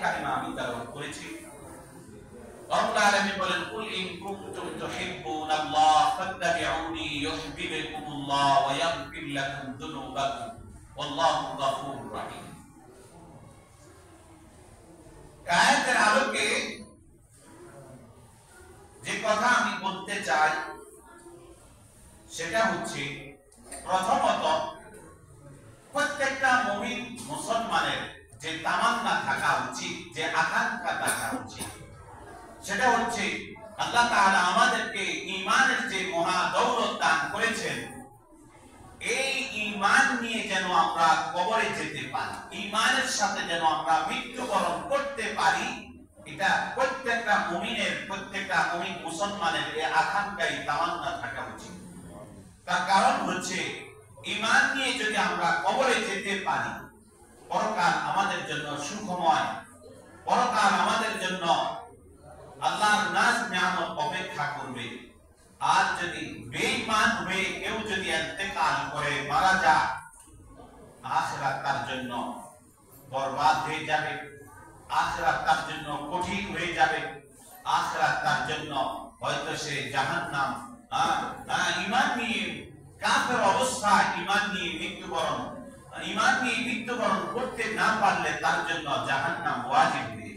কালিমা আমি তেলাওয়াত করেছি। রব্বুল আলামিন বলেন, কুল ইন কুনতুম তুহিব্বুনাল্লাহ ফাত্তাবিউনি ইউহিব্বুকুমুল্লাহ ওয়া ইয়াগফির লাকুম যুনুবাকুম ওয়াল্লাহু গফুরুর রহিম। আয়াতের আলোকে যে কথা আমি বলতে চাই সেটা হচ্ছে, প্রথমত প্রত্যেকটা মুমিন মুসলমানের যে তামান্না থাকা উচিত, যে আকাঙ্ক্ষা থাকা উচিত, সেটা হচ্ছে আল্লাহ তাআলা আমাদেরকে ঈমানের যে মহা দৌলত দান করেছেন, এই ঈমান নিয়ে যেন আমরা কবরে যেতে পারি, ঈমানের সাথে যেন আমরা মৃত্যুবরণ করতে পারি। এটা প্রত্যেকটা মুমিনের, প্রত্যেকটা মুমিন মুসলমানের এই আকাঙ্ক্ষাই তামান্না থাকা উচিত। তার কারণ হচ্ছে, ঈমান নিয়ে যদি আমরা কবরে যেতে পারি, পরকাল আমাদের জন্য সুখময়, পরকাল আমাদের জন্য আল্লাহর নাজ নিয়ামত অপেক্ষা করবে। আর যদি বেঈমান হয়ে কেউ যদি ইন্তেকাল করে মারা যায়, আখিরাত তার জন্য বরবাদ হয়ে যাবে, আখিরাত তার জন্য কঠিন হয়ে যাবে, আখিরাত তার জন্য হয়তো সে জাহান্নাম, ঈমান নিয়ে কাফের অবস্থায় ঈমান নিয়ে মৃত্যুবরণ করতে না পারলে তার জন্য জাহান্নাম ওয়াজিব হয়ে